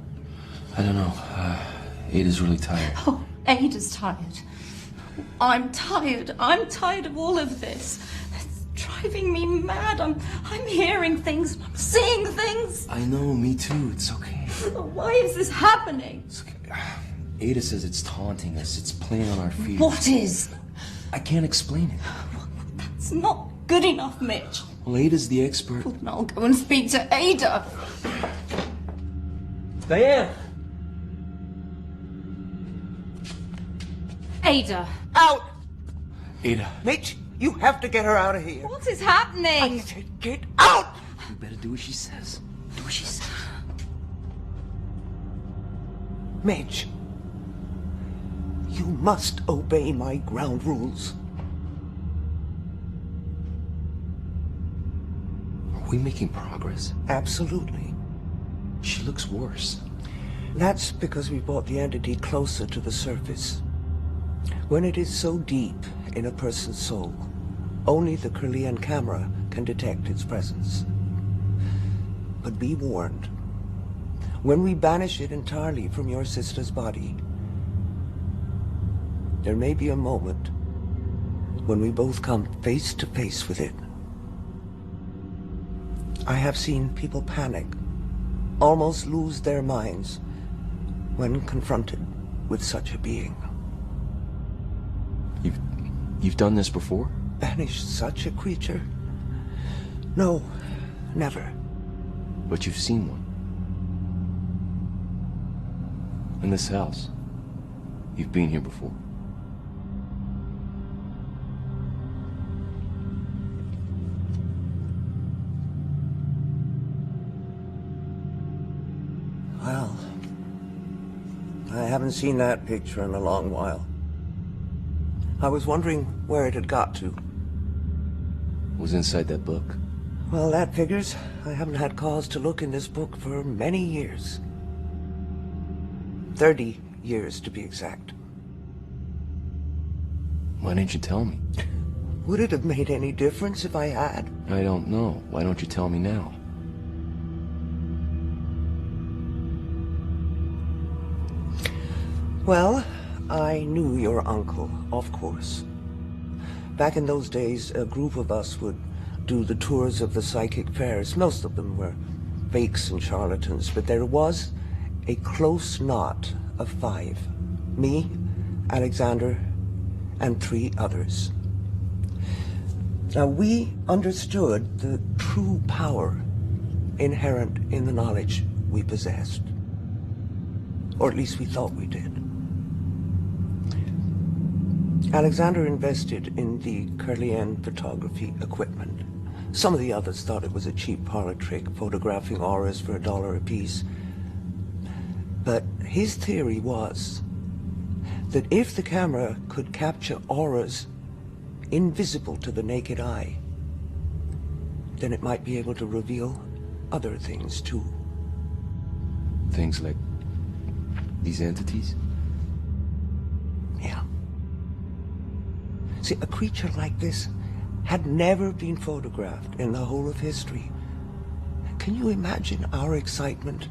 I don't know. Ada's really tired.
Oh, Ada's tired. I'm tired. I'm tired of all of this. It's driving me mad. I'm hearing things. I'm seeing things.
I know, me too. It's okay.
Why is this happening?
It's okay. Ada says it's taunting us. It's playing on our fears.
What is?
I can't explain it.
It's not good enough, Mitch.
Well, Ada's the expert.
Well, then I'll go and speak to Ada.
Diane!
Ada.
Out!
Ada.
Mitch, you have to get her out of here.
What is happening?
I said get out!
You better do what she says. Do what she says.
Mitch, you must obey my ground rules.
Are we making progress?
Absolutely.
She looks worse.
That's because we brought the entity closer to the surface. When it is so deep in a person's soul, only the Kirlian camera can detect its presence. But be warned, when we banish it entirely from your sister's body, there may be a moment when we both come face to face with it. I have seen people panic, almost lose their minds when confronted with such a being.
You've done this before?
Banished such a creature? No, never.
But you've seen one. In this house. You've been here before.
Well, I haven't seen that picture in a long while. I was wondering where it had got to.
It was inside that book.
Well, that figures. I haven't had cause to look in this book for many years. 30 years, to be exact.
Why didn't you tell me?
Would it have made any difference if I had?
I don't know. Why don't you tell me now?
Well, I knew your uncle, of course. Back in those days, a group of us would do the tours of the psychic fairs. Most of them were fakes and charlatans, but there was a close knot of 5. Me, Alexander, and 3 others. Now, we understood the true power inherent in the knowledge we possessed. Or at least we thought we did. Alexander invested in the Kirlian photography equipment. Some of the others thought it was a cheap parlor trick, photographing auras for $1 apiece. But his theory was that if the camera could capture auras invisible to the naked eye, then it might be able to reveal other things too.
Things like these entities?
Yeah. See, a creature like this had never been photographed in the whole of history. Can you imagine our excitement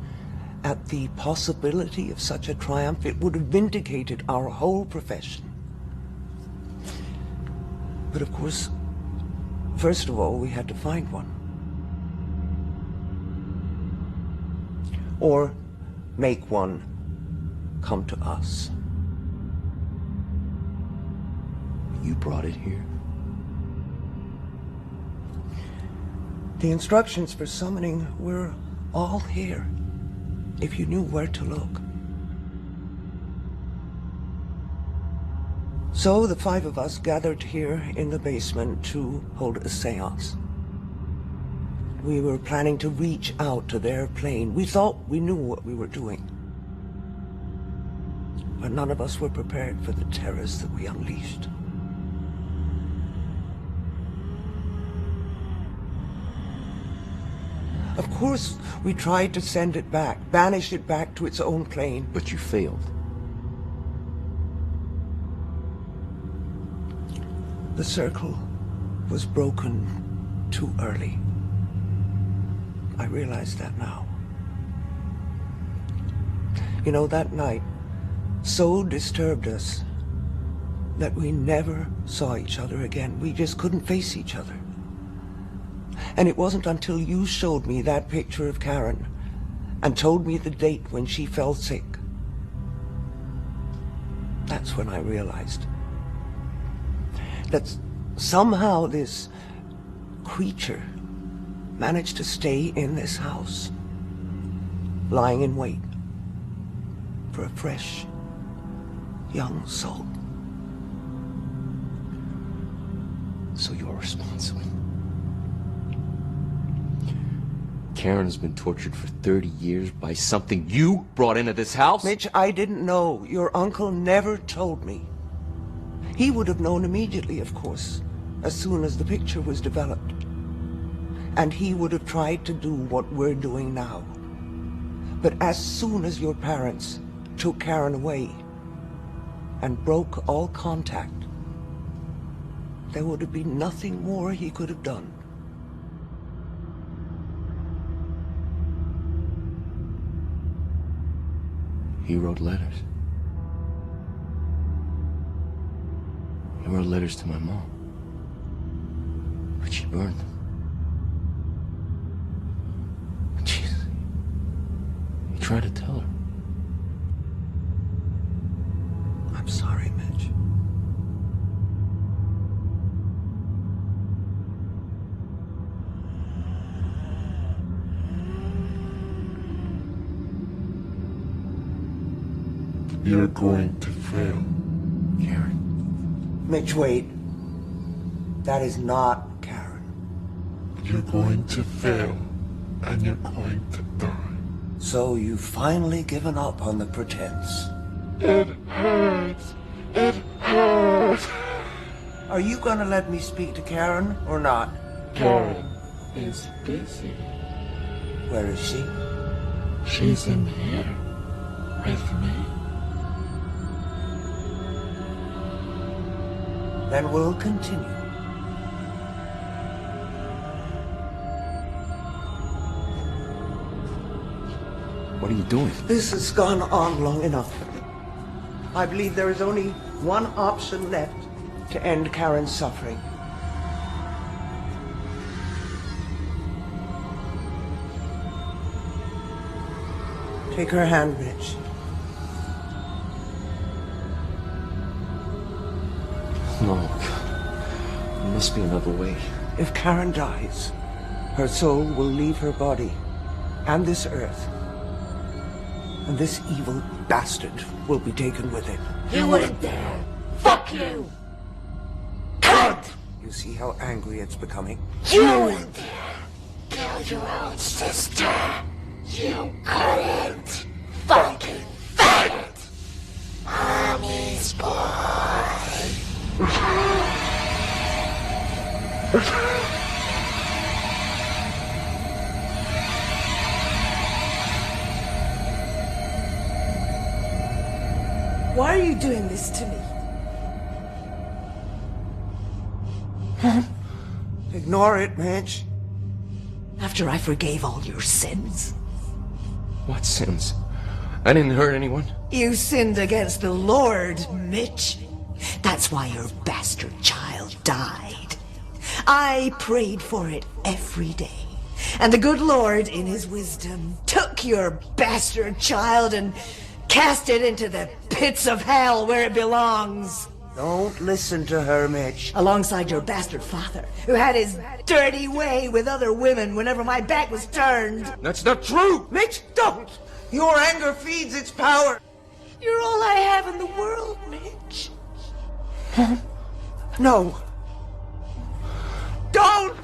at the possibility of such a triumph, it would have vindicated our whole profession. But of course, first of all, we had to find one. Or make one come to us.
You brought it here?
The instructions for summoning were all here, if you knew where to look. So the 5 of us gathered here in the basement to hold a seance. We were planning to reach out to their plane. We thought we knew what we were doing. But none of us were prepared for the terrors that we unleashed. Of course, we tried to send it back, banish it back to its own plane.
But you failed.
The circle was broken too early. I realize that now. You know, that night so disturbed us that we never saw each other again. We just couldn't face each other. And it wasn't until you showed me that picture of Karen and told me the date when she fell sick. That's when I realized that somehow this creature managed to stay in this house, lying in wait for a fresh, young soul.
So you're responsible. Karen's been tortured for 30 years by something you brought into this house?
Mitch, I didn't know. Your uncle never told me. He would have known immediately, of course, as soon as the picture was developed. And he would have tried to do what we're doing now. But as soon as your parents took Karen away and broke all contact, there would have been nothing more he could have done.
He wrote letters. He wrote letters to my mom. But she burned them. Jesus. He tried to tell her.
I'm sorry, Mitch.
You're going to fail.
Karen.
Mitch, wait. That is not Karen.
You're going to fail, and you're going to die.
So you've finally given up on the pretense.
It hurts. It hurts.
Are you gonna let me speak to Karen or not?
Karen is busy.
Where is she?
She's in here with me.
Then we'll continue.
What are you doing?
This has gone on long enough. I believe there is only one option left to end Karen's suffering. Take her hand, Mitch.
No, there must be another way.
If Karen dies, her soul will leave her body and this earth. And this evil bastard will be taken with it.
You wouldn't dare. Fuck you! Cunt!
You see how angry it's becoming?
You wouldn't dare kill your own sister. You couldn't. Fucking faggot! Mommy's boy.
Why are you doing this to me?
Ignore it, Mitch.
After I forgave all your sins.
What sins? I didn't hurt anyone.
You sinned against the Lord, Mitch. That's why your bastard child died. I prayed for it every day. And the good Lord, in his wisdom, took your bastard child and cast it into the pits of hell where it belongs.
Don't listen to her, Mitch.
Alongside your bastard father, who had his dirty way with other women whenever my back was turned.
That's not true!
Mitch, don't! Your anger feeds its power.
You're all I have in the world, Mitch.
No. Don't!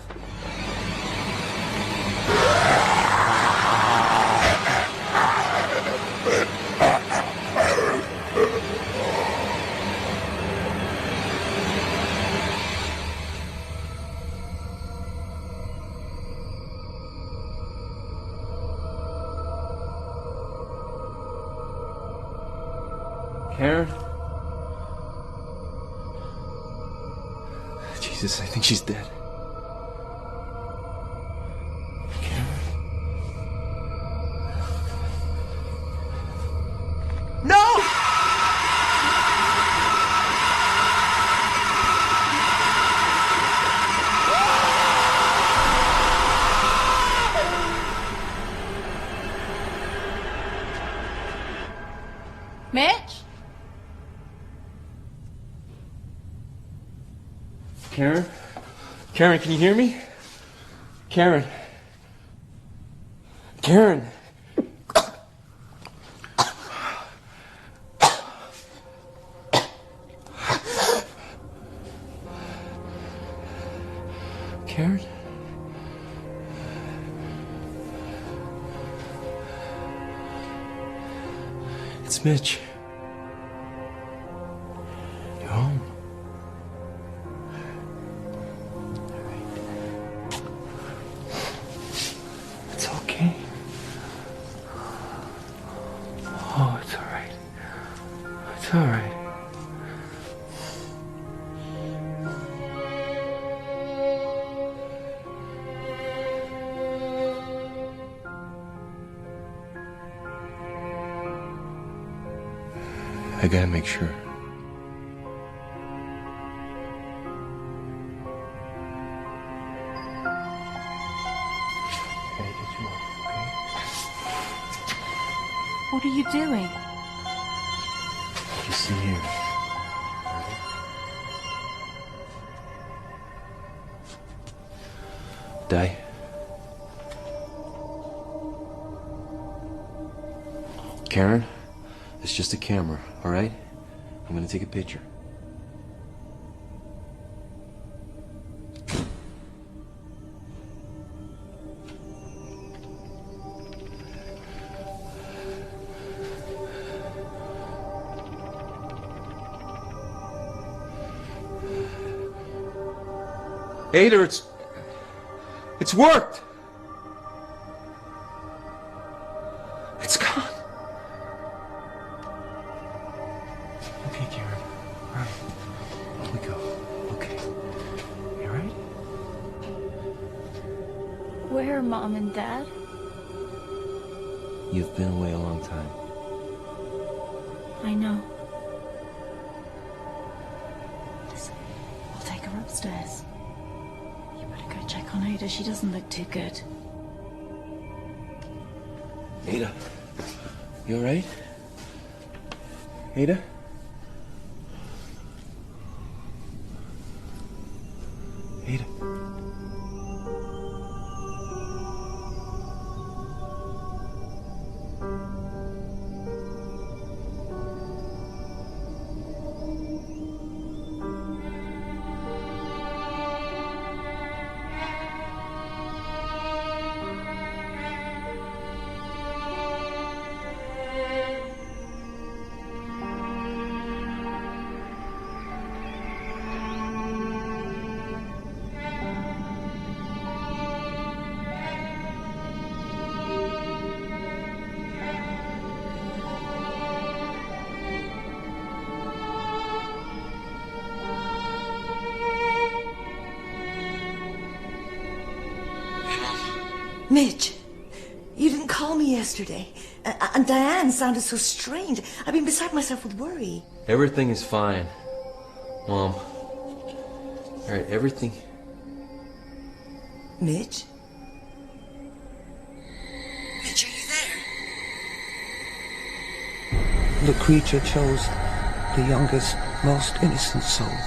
Karen? Jesus, I think she's dead.
No!
Mitch?
Karen? Karen, can you hear me? Karen? Karen? Karen? It's Mitch. You're home. It's okay. Oh, it's all right. It's all right. I gotta make sure.
What are you doing?
Just sit here. Die. Karen, it's just a camera, all right? I'm gonna take a picture. Ada, it's worked. It's gone. Okay, Karen. All right. Let me go. Okay. You all right?
Where are Mom and Dad?
You've been away a long time.
I know. Listen, I'll take her upstairs. You better go check on Ada. She doesn't look too good.
Ada, you all right? Ada? Ada.
Mitch, you didn't call me yesterday. And Diane sounded so strange. I've been beside myself with worry.
Everything is fine, Mom. All right, everything...
Mitch?
Mitch, are you there?
The creature chose the youngest, most innocent soul.